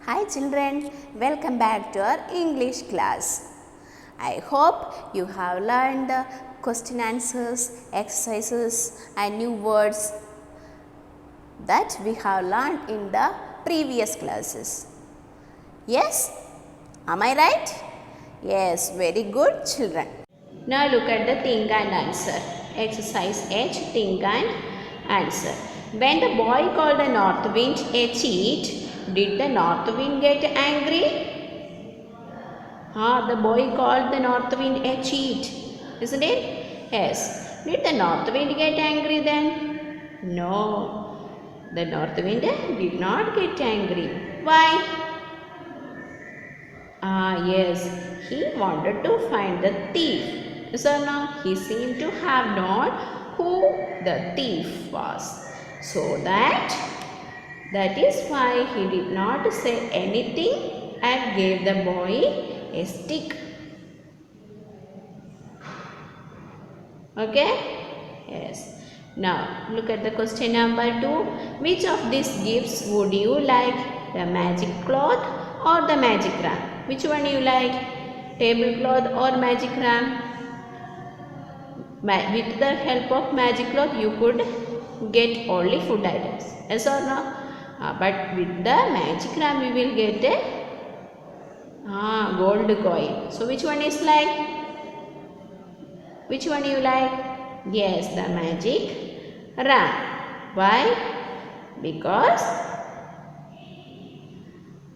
Hi children, welcome back to our English class. I hope you have learned the question answers, exercises and new words that we have learned in the previous classes. Yes? Am I right? Yes, very good children. Now look at the think and answer. Exercise H, think and answer. When the boy called the north wind a cheat, did the north wind get angry? The boy called the north wind a cheat, isn't it? Yes. Did the north wind get angry then? No. The north wind did not get angry. Why? Yes, he wanted to find the thief. So now he seemed to have known who the thief was. So that is why he did not say anything and gave the boy a stick. Okay? Yes. Now look at the question number 2. Which of these gifts would you like? The magic cloth or the magic ram? Which one you like? Tablecloth or magic ram? With the help of magic cloth you could get only food items. Yes or no? But with the magic ram we will get a gold coin. So which one is like? Which one you like? Yes, the magic ram. Why? Because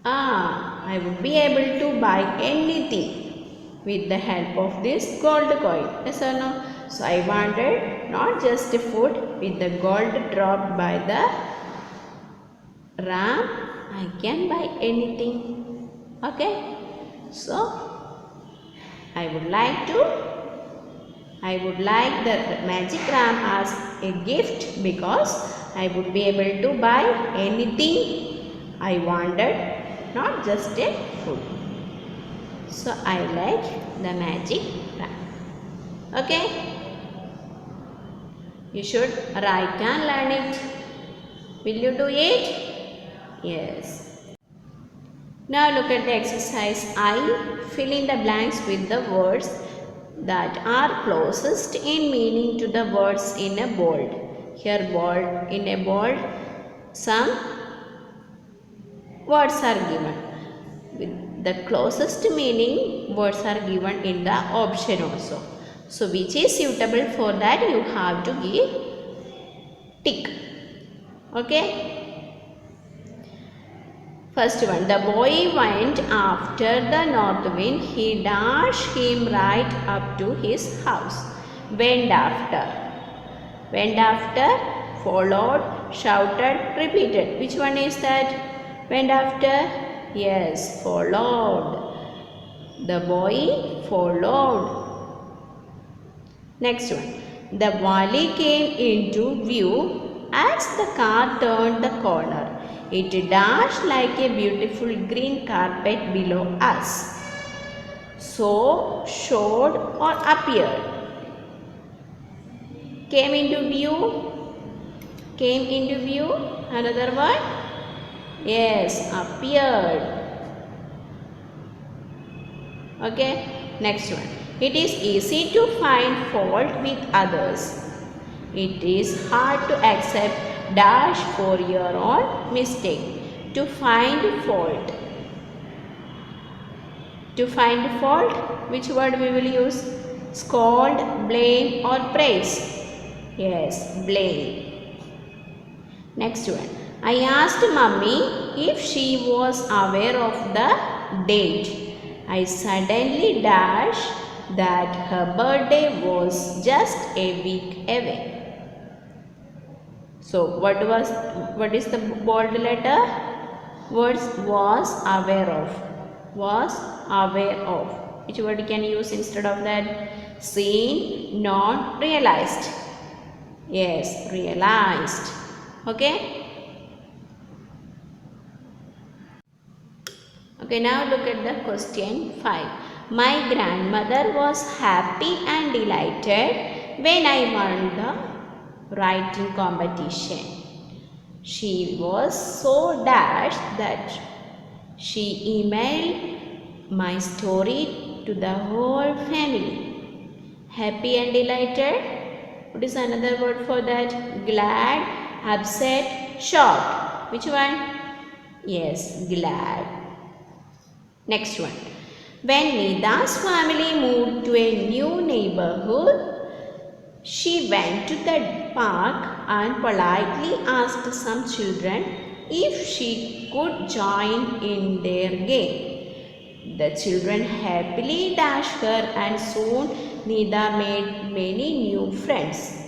I would be able to buy anything with the help of this gold coin. Yes or no? So I wanted not just food, with the gold dropped by the ram, I can buy anything. Okay? So I would like the magic ram as a gift because I would be able to buy anything I wanted, not just a food. So I like the magic ram. Okay? You should write and learn it. Will you do it? Yes. Now look at the exercise I. Fill in the blanks with the words that are closest in meaning to the words in a bold. Here bold, in a bold, some words are given. With the closest meaning words are given in the option also. So which is suitable for that you have to give tick. Okay. First one, the boy went after the north wind. He dashed him right up to his house. Went after. Went after, followed, shouted, repeated. Which one is that? Went after? Yes, followed. The boy followed. Next one. The valley came into view as the car turned the corner. It dashed like a beautiful green carpet below us. So, showed or appeared. Came into view. Came into view. Another word. Yes, appeared. Okay. Next one. It is easy to find fault with others. It is hard to accept dash for your own mistake. To find fault. To find fault, which word we will use? Scold, blame or praise? Yes, blame. Next one. I asked mummy if she was aware of the date. I suddenly dashed that her birthday was just a week away. So what is the bold letter? Words was aware of. Was aware of. Which word can you use instead of that? Seen, known, realized. Yes, realized. Okay. Okay, now look at the question 5. My grandmother was happy and delighted when I won the writing competition. She was so dashed that She emailed my story to the whole family. Happy and delighted. What is another word for that? Glad, upset, shocked. Which one? Yes, glad. Next one. When Nida's family moved to a new neighborhood, she went to the park and politely asked some children if she could join in their game. The children happily dashed her and soon Nida made many new friends.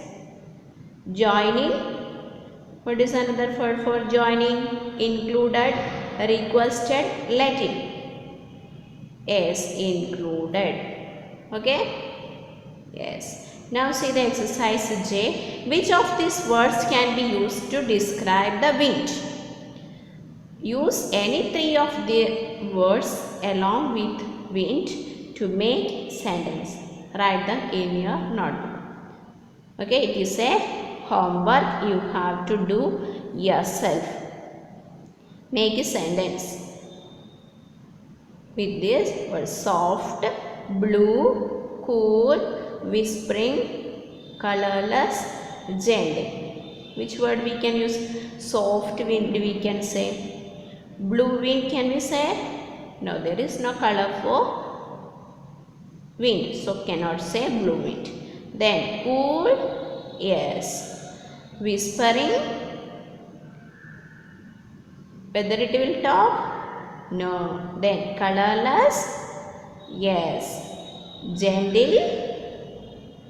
Joining. What is another word for joining? Included, requested, letting. Yes, included. Okay? Yes. Now see the exercise J. Which of these words can be used to describe the wind? Use any three of the words along with wind to make sentence. Write them in your notebook. Okay, it is a homework you have to do yourself. Make a sentence with this word: soft, blue, cool, whispering, colorless, gentle. Which word we can use? Soft wind we can say. Blue wind can we say? No, there is no color for wind, so cannot say blue wind. Then cool, yes. Whispering, whether it will talk? No. Then colorless, yes. Gentle,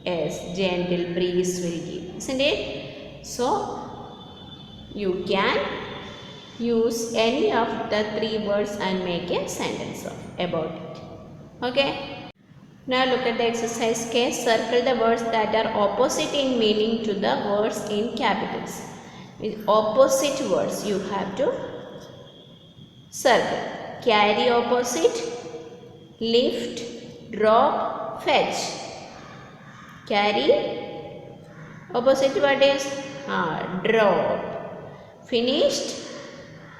yes, gentle breeze will give, isn't it? So you can use any of the three words and make a sentence about it. Okay. Now look at the exercise K. Circle the words that are opposite in meaning to the words in capitals. With opposite words you have to circle. Carry opposite, lift, drop, fetch. Carry opposite what is? Drop. Finished.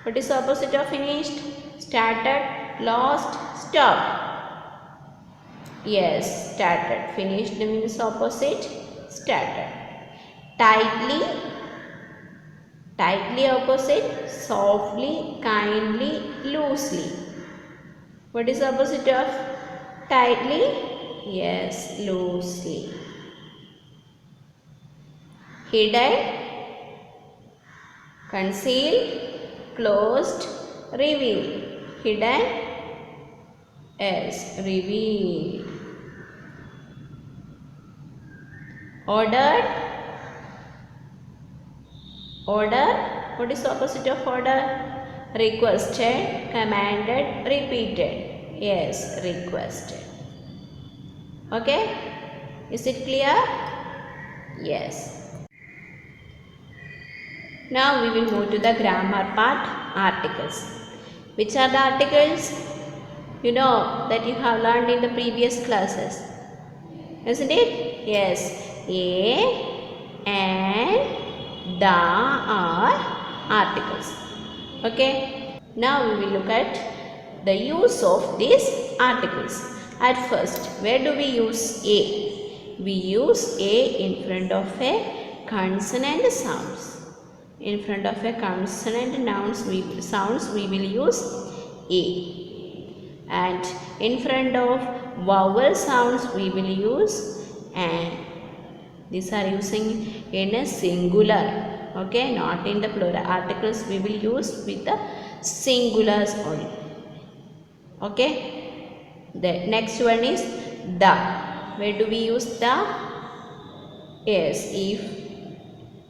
What is opposite of finished? Started, lost, stopped. Yes, started. Finished means opposite, started. Tightly, tightly opposite, softly, kindly, loosely. What is opposite of tightly? Yes, loosely. Hidden, concealed, closed, revealed. Hidden, yes, revealed. Ordered, order. What is opposite of order? Requested, commanded, repeated. Yes, requested. Okay, is it clear? Yes. Now we will move to the grammar part, articles. Which are the articles? You know that you have learned in the previous classes, isn't it? Yes, a and the are articles. Okay, now we will look at the use of these articles. At first, where do we use a? We use a in front of a consonant sounds. In front of a consonant sounds we will use a, and in front of vowel sounds we will use and. These are using in a singular, okay, not in the plural. Articles we will use with the singulars only. Okay, the next one is the. Where do we use the? Yes, if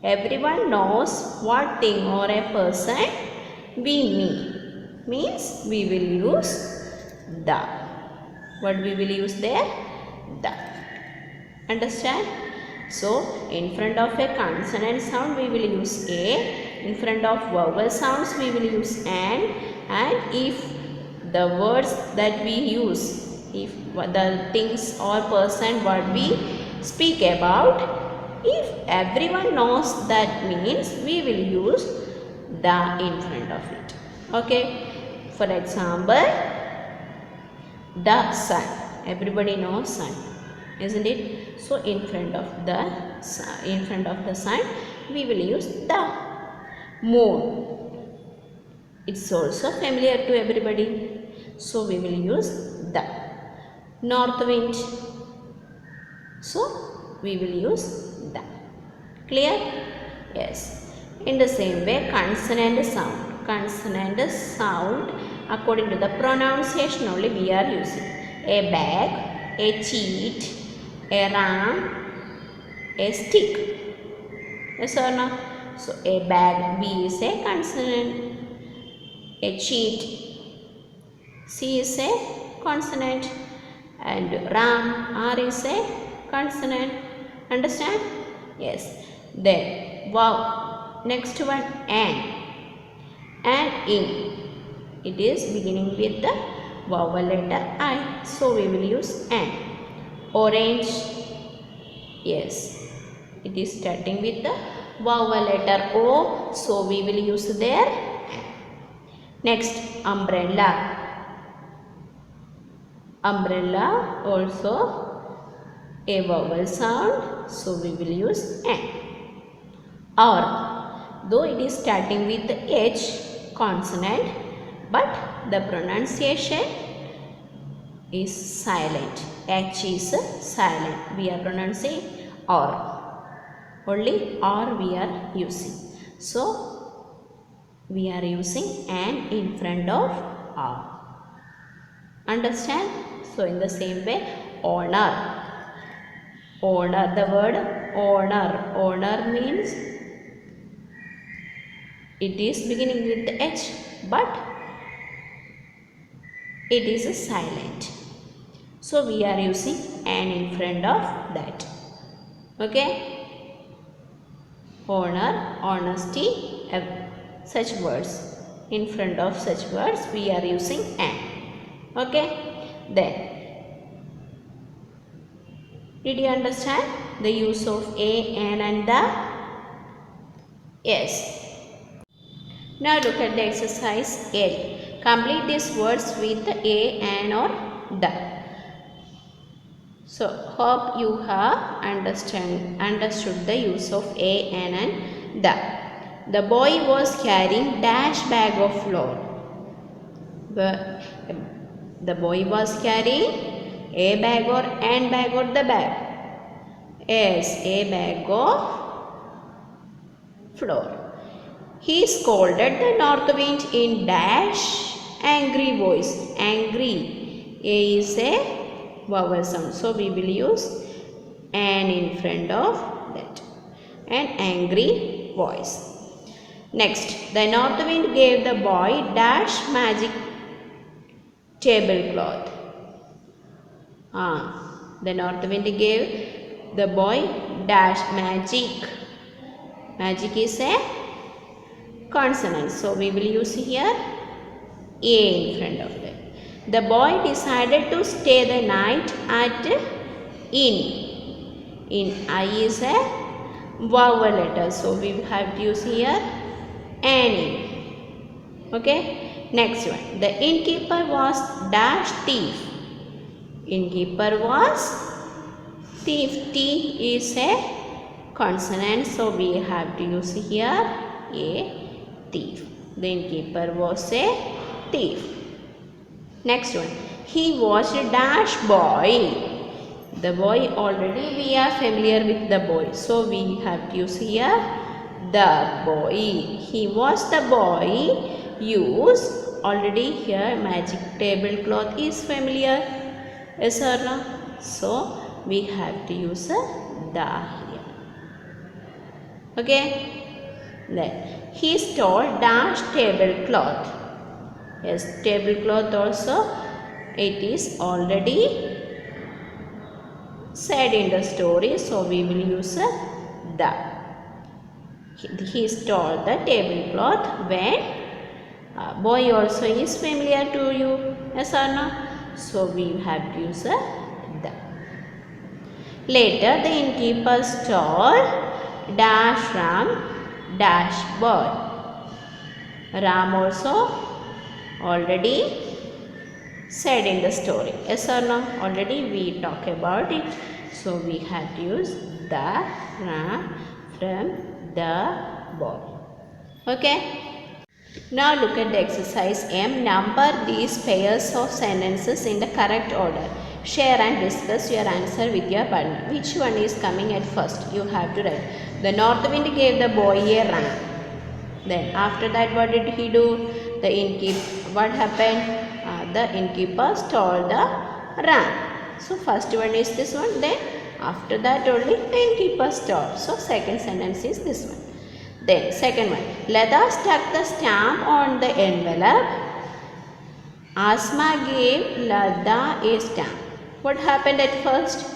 everyone knows what thing or a person we mean, means we will use the. What we will use there? The. Understand? So, in front of a consonant sound we will use a, in front of vowel sounds we will use and if the words that we use, if the things or person what we speak about, if everyone knows that means we will use the in front of it. Okay. For example, the sun. Everybody knows sun, isn't it? So in front of the sun we will use the. Moon, it's also familiar to everybody, so we will use the. North wind, so we will use the. Clear? Yes. In the same way, consonant sound according to the pronunciation only we are using. A bag, a cheat, a ram, a stick. Yes or no? So a bag, B is a consonant. A cheat, C is a consonant. And ram, R is a consonant. Understand? Yes. Then wow. Next one, an. And in. It is beginning with the vowel letter I. So we will use an. Orange. Yes. It is starting with the vowel letter O. So we will use there an. Next, umbrella. Umbrella also a vowel sound. So we will use an. Or, though it is starting with the H consonant, but the pronunciation is silent. H is silent. We are pronouncing or. Only or we are using. So, we are using an in front of or. Understand? So, in the same way, honor. Honor, the word honor. Honor means it is beginning with the H, but it is silent. So, we are using an in front of that. Okay? Honor, honesty, such words. In front of such words, we are using an. Okay? Then, did you understand the use of a, an and the? Yes. Now look at the exercise 8. Complete these words with a, an or the. So, hope you have understood the use of a, an and the. The boy was carrying dash bag of flour. The boy was carrying a bag or an bag or the bag. Yes, a bag of flour. He scolded the north wind in dash angry voice. Angry. A is a vowel sound. So we will use an in front of that. An angry voice. Next, the north wind gave the boy dash magic tablecloth. The north wind gave the boy dash magic. Magic is a consonant. So we will use here a in front of that. The boy decided to stay the night at inn. In I is a vowel letter. So we have to use here an in. Okay. Next one. The innkeeper was dash thief. Innkeeper was thief. T is a consonant. So we have to use here a thief. The innkeeper was a thief. Next one. He was a dash boy. The boy, already we are familiar with the boy. So we have to use here the boy. He was the boy. Use already here magic tablecloth is familiar. Yes or no? So we have to use the here. Okay. Then he stole dash tablecloth. Yes, tablecloth also it is already said in the story. So we will use the. He stole the tablecloth when boy also is familiar to you. Yes or no? So we have to use the. Later the innkeeper stole dash ram dash boy. Ram also already said in the story. Yes or no? Already we talk about it. So we have to use the ran from the boy. Okay. Now look at the exercise M. Number these pairs of sentences in the correct order. Share and discuss your answer with your partner. Which one is coming at first? You have to write. The north wind gave the boy a ram. Then after that what did he do? The innkeeper, what happened? The innkeeper stole the ram. So first one is this one. Then after that only the innkeeper stole. So second sentence is this one. Then second one, Lada stuck the stamp on the envelope. Asma gave Lada a stamp. What happened at first?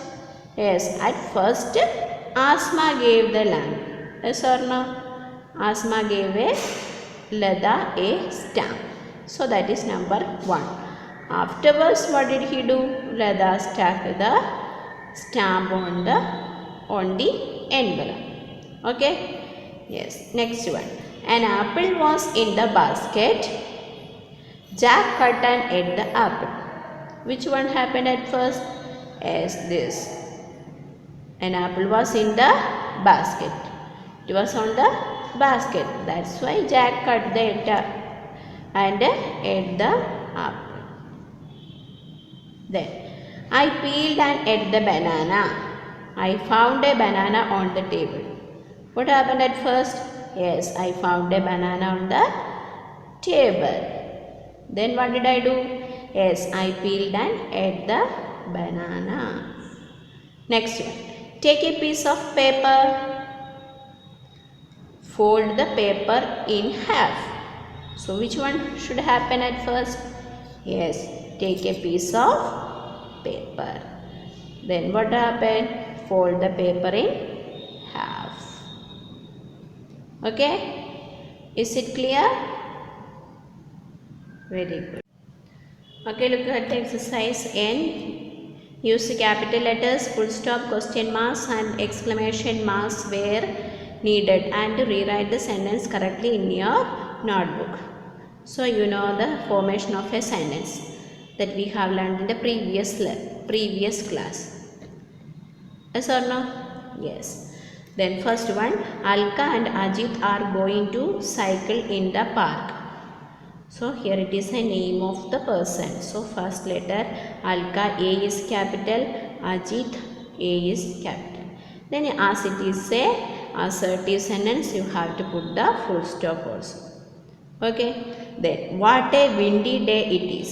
Yes, at first Asma gave the lamp. Yes or no? Asma gave Lada a stamp. So that is number 1. Afterwards, what did he do? Lada stuck the stamp on the envelope. Okay. Yes, next one. An apple was in the basket. Jack cut and ate the apple. Which one happened at first? Yes, this. An apple was in the basket. It was on the basket. That's why Jack cut the and ate the apple. Then, I peeled and ate the banana. I found a banana on the table. What happened at first? Yes, I found a banana on the table. Then what did I do? Yes, I peeled and ate the banana. Next one. Take a piece of paper. Fold the paper in half. So which one should happen at first? Yes, take a piece of paper. Then what happened? Fold the paper in half. Okay, is it clear? Very good. Okay, look at the exercise N. Use the capital letters, full stop, question marks and exclamation marks where needed and rewrite the sentence correctly in your notebook. So you know the formation of a sentence that we have learned in the previous class. Yes or no? Yes. Then first one, Alka and Ajit are going to cycle in the park. So here it is a name of the person. So first letter Alka, A is capital, Ajit, A is capital. Then as it is a assertive sentence, you have to put the full stop also. Okay. Then what a windy day it is.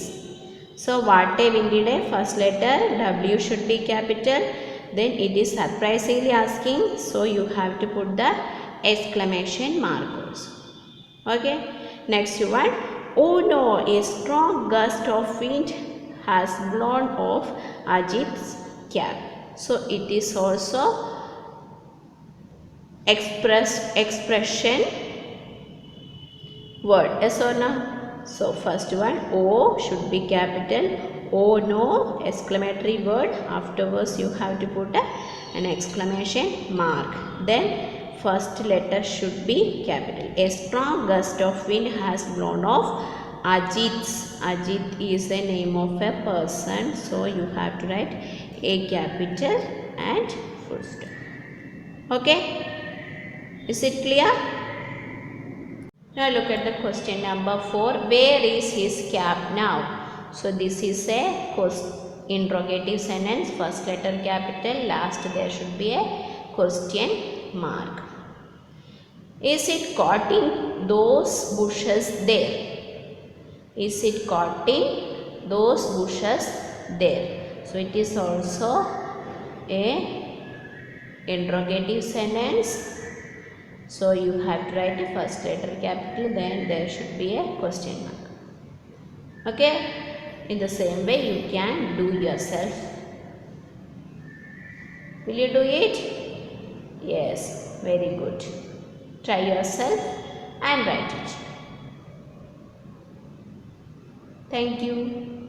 So what a windy day, first letter W should be capital. Then it is surprisingly asking, so you have to put the exclamation mark also. Okay. Next one. Oh no, a strong gust of wind has blown off Ajit's cap. So it is also expression word. Yes or no? So first one, O should be capital. Oh no, exclamatory word. Afterwards you have to put an exclamation mark. Then first letter should be capital. A strong gust of wind has blown off Ajit's. Ajit is the name of a person. So you have to write A capital and full stop. Okay? Is it clear? Now look at the question number 4. Where is his cap now? So this is a interrogative sentence. First letter capital, last there should be a question mark. Is it caught in those bushes there? Is it caught in those bushes there? So it is also a interrogative sentence. So you have to write the first letter capital, then there should be a question mark. Okay? In the same way you can do yourself. Will you do it? Yes, very good. Try yourself and write it. Thank you.